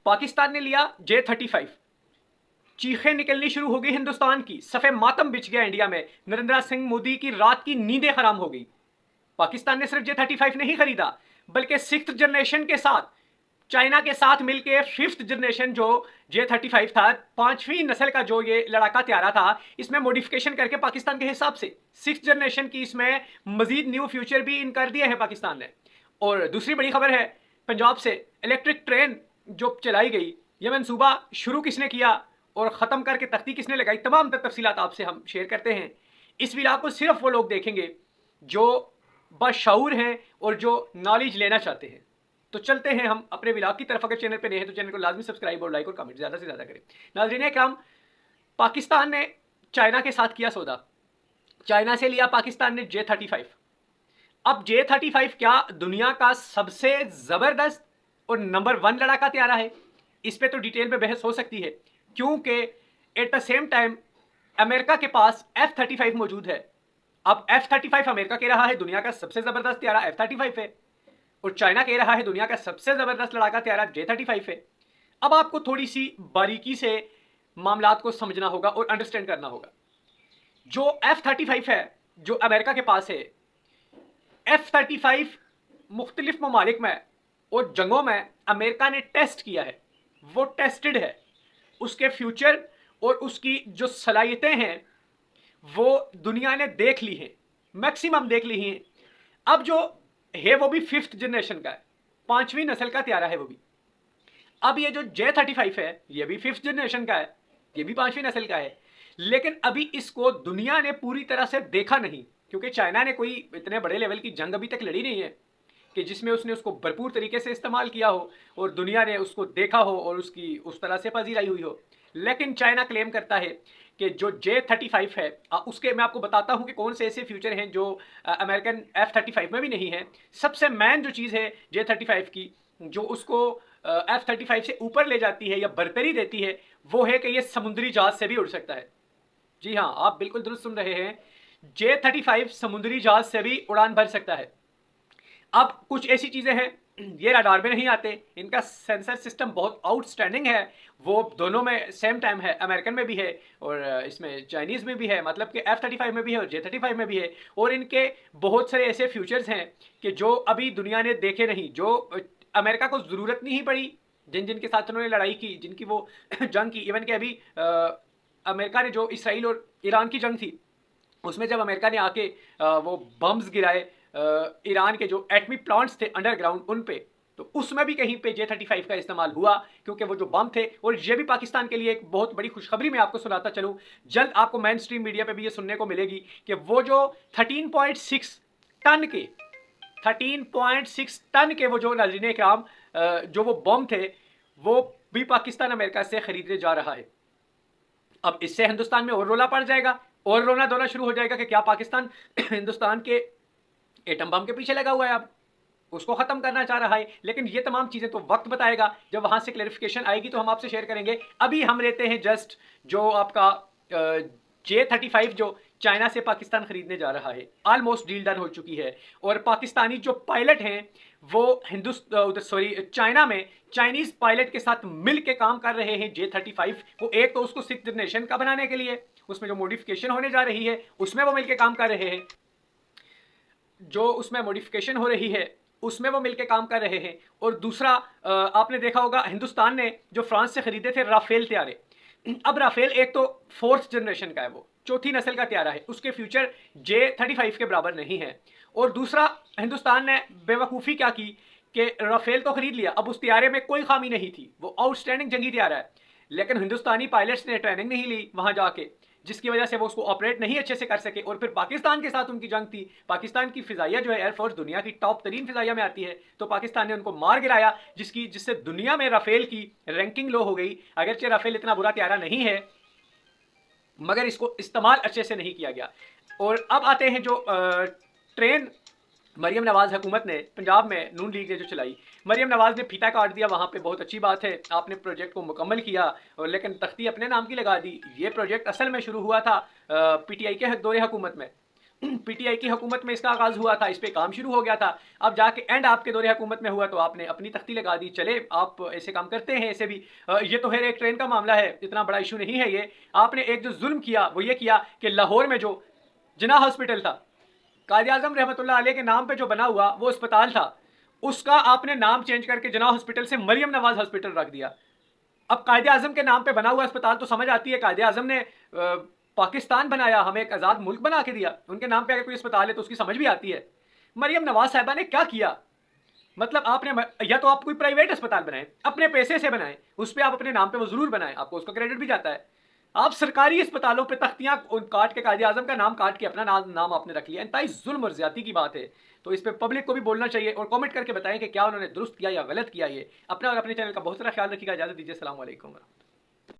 पाकिस्तान ने लिया J-35, चीखें निकलनी शुरू हो गई हिंदुस्तान की, सफ़े मातम बिछ गया इंडिया में, नरेंद्र सिंह मोदी की रात की नींदें हराम हो गई। पाकिस्तान ने सिर्फ J-35 नहीं खरीदा, बल्कि 6th जनरेशन के साथ, चाइना के साथ मिलकर 5th जनरेशन जो J-35 था, 5वीं नस्ल का जो ये लड़ाका त्यारा था, इसमें मॉडिफिकेशन करके पाकिस्तान के हिसाब से 6th जनरेशन की इसमें मजीद न्यू फ्यूचर भी इन कर दिए हैं पाकिस्तान ने। और दूसरी बड़ी खबर है, पंजाब से इलेक्ट्रिक ट्रेन जो चलाई गई, यह मनसूबा शुरू किसने किया और ख़त्म करके तख्ती किसने लगाई, तमाम तफसीलात आपसे हम शेयर करते हैं। इस वीडियो को सिर्फ वो लोग देखेंगे जो बाशऊर हैं और जो नॉलेज लेना चाहते हैं। तो चलते हैं हम अपने व्लॉग की तरफ। अगर चैनल पे नए हैं तो चैनल को लाजमी सब्सक्राइब और लाइक और कमेंट ज़्यादा से ज़्यादा करें। नाज़रीन इकराम, पाकिस्तान ने चाइना के साथ किया सौदा, चाइना से लिया पाकिस्तान ने J-35। अब J-35 क्या दुनिया का सबसे ज़बरदस्त और नंबर 1 लड़ाका त्यारा है? इस पर तो डिटेल में बहस हो सकती है, क्योंकि at the same time America के पास F-35 मौजूद है। अब F-35 अमेरिका कह रहा है दुनिया का सबसे ज़बरदस्त त्यारा F-35 है, और चाइना कह रहा है दुनिया का सबसे ज़बरदस्त लड़ाका त्यारा J-35 है। अब आपको थोड़ी सी बारीकी से मामलात को समझना होगा और अंडरस्टैंड करना होगा। जो F-35 है जो अमेरिका के पास है, F-35 मुख्तलिफ ममालिक में और जंगों में अमेरिका ने टेस्ट किया है, वो टेस्टेड है। उसके फ्यूचर और उसकी जो सलाहियतें हैं वो दुनिया ने देख ली हैं, मैक्सिमम देख ली हैं। अब जो है वो भी 5th जनरेशन का है, 5वीं नस्ल का त्यारा है वो भी। अब ये जो J-35 है ये भी 5th जनरेशन का है, ये भी 5वीं नस्ल का है, लेकिन अभी इसको दुनिया ने पूरी तरह से देखा नहीं, क्योंकि चाइना ने कोई इतने बड़े लेवल की जंग अभी तक लड़ी नहीं है कि जिसमें उसने उसको भरपूर तरीके से इस्तेमाल किया हो और दुनिया ने उसको देखा हो और उसकी उस तरह से पजीराई हुई हो। लेकिन चाइना क्लेम करता है कि जो J-35 है, उसके मैं आपको बताता हूं कि कौन से ऐसे फ्यूचर हैं जो अमेरिकन F-35 में भी नहीं है। सबसे मेन जो चीज़ है J-35 की, जो उसको F-35 से ऊपर ले जाती है या बरतरी देती है, वो है कि ये समुद्री जहाज से भी उड़ सकता है। जी हाँ, आप बिल्कुल दुरुस्त सुन रहे हैं, J-35 समुद्री जहाज से भी उड़ान भर सकता है। अब कुछ ऐसी चीज़ें हैं, ये रडार में नहीं आते, इनका सेंसर सिस्टम बहुत आउटस्टैंडिंग है, वो दोनों में सेम टाइम है, अमेरिकन में भी है और इसमें चाइनीज़ में भी है, मतलब कि F-35 में भी है और J-35 में भी है। और इनके बहुत सारे ऐसे फ्यूचर्स हैं कि जो अभी दुनिया ने देखे नहीं, जो अमेरिका को ज़रूरत नहीं पड़ी, जिन जिनके साथ उन्होंने लड़ाई की, जिनकी वो जंग की। इवन के अभी अमेरिका ने जो इसराइल और ईरान की जंग थी, उसमें जब अमेरिका ने आके वो बम्स गिराए ईरान के जो एटमी प्लांट्स थे अंडरग्राउंड उन पे, तो उसमें भी कहीं पे J-35 का इस्तेमाल हुआ, क्योंकि वो जो बम थे। और ये भी पाकिस्तान के लिए एक बहुत बड़ी खुशखबरी मैं आपको सुनाता चलूँ, जल्द आपको मेन स्ट्रीम मीडिया पे भी ये सुनने को मिलेगी कि वो जो 13.6 टन के 13.6 टन के वो जो नाज़रीन इकराम जो वो बम थे, वो भी पाकिस्तान अमेरिका से खरीदने जा रहा है। अब इससे हिंदुस्तान में और रोला पड़ जाएगा और रोना धोना शुरू हो जाएगा कि क्या पाकिस्तान हिंदुस्तान के एटम बम के पीछे लगा हुआ है, अब उसको खत्म करना चाह रहा है। लेकिन ये तमाम चीजें तो वक्त बताएगा, जब वहां से क्लैरिफिकेशन आएगी तो हम आपसे शेयर करेंगे। अभी हम लेते हैं जस्ट जो आपका J-35 जो चाइना से पाकिस्तान खरीदने जा रहा है, ऑलमोस्ट डील डन हो चुकी है। और पाकिस्तानी जो पायलट हैं वो चाइना में चाइनीज पायलट के साथ मिल के काम कर रहे हैं J-35 को। एक तो उसको 6th जनरेशन का बनाने के लिए, उसमें जो मॉडिफिकेशन होने जा रही है उसमें वो मिलके काम कर रहे हैं, जो उसमें मॉडिफिकेशन हो रही है उसमें वो मिलके काम कर रहे हैं। और दूसरा आपने देखा होगा हिंदुस्तान ने जो फ्रांस से खरीदे थे राफेल त्यारे, अब राफेल एक तो 4th जनरेशन का है, वो 4थी नस्ल का त्यारा है, उसके फ्यूचर J-35 के बराबर नहीं है। और दूसरा हिंदुस्तान ने बेवकूफ़ी क्या की कि राफेल तो खरीद लिया, अब उस त्यारे में कोई खामी नहीं थी, वो आउटस्टैंडिंग जंगी त्यारा है, लेकिन हिंदुस्तानी पायलट्स ने ट्रेनिंग नहीं ली वहाँ जाके, जिसकी वजह से वो उसको ऑपरेट नहीं अच्छे से कर सके। और फिर पाकिस्तान के साथ उनकी जंग थी, पाकिस्तान की फिजाइया जो है एयरफोर्स दुनिया की टॉप तरीन फिजाइया में आती है, तो पाकिस्तान ने उनको मार गिराया, जिससे दुनिया में राफेल की रैंकिंग लो हो गई। अगरचे राफेल इतना बुरा त्यारा नहीं है, मगर इसको इस्तेमाल अच्छे से नहीं किया गया। और अब आते हैं जो ट्रेन मरियम नवाज हुकूमत ने पंजाब में नून लीग ने जो चलाई, मरियम नवाज ने फीता काट दिया वहाँ पे, बहुत अच्छी बात है, आपने प्रोजेक्ट को मुकम्मल किया, और लेकिन तख्ती अपने नाम की लगा दी। ये प्रोजेक्ट असल में शुरू हुआ था PTI के दौरे हुकूमत में, पीटीआई की हुकूमत में इसका आगाज हुआ था, इस पे काम शुरू हो गया था। अब जाके एंड आपके दौरे हुकूमत में हुआ तो आपने अपनी तख्ती लगा दी। चले, आप ऐसे काम करते हैं, ऐसे भी ये तो है एक ट्रेन का मामला है, इतना बड़ा इशू नहीं है ये। आपने एक जो जुल्म किया वो ये किया कि लाहौर में जो जिना हॉस्पिटल था, कायद आजम रहमतुल्लाह अलैह के नाम पे जो बना हुआ वो अस्पताल था, उसका आपने नाम चेंज करके जिना हॉस्पिटल से मरियम नवाज हॉस्पिटल रख दिया। अब कायद आजम के नाम पे बना हुआ अस्पताल तो समझ आती है, कायद आजम ने पाकिस्तान बनाया, हमें एक आज़ाद मुल्क बना के दिया, उनके नाम पे अगर कोई अस्पताल है तो उसकी समझ भी आती है। मरियम नवाज साहिबा ने क्या किया? मतलब आपने या तो आप कोई प्राइवेट अस्पताल बनाएं, अपने पैसे से बनाएं, उस पर आप अपने नाम पे वो जरूर बनाएं, आपको उसका क्रेडिट भी जाता है। आप सरकारी अस्पतालों पे तख्तियां काट के कायद आजम का नाम काट के अपना नाम आपने रख लिया। इंतहाई जुल्म और ज्यादती की बात है। तो इस पे पब्लिक को भी बोलना चाहिए और कमेंट करके बताएं कि क्या उन्होंने दुरुस्त किया या गलत किया। ये अपना और अपने चैनल का बहुत सारा ख्याल रखिएगा। इजाजत दीजिए। अस्सलाम वालेकुम।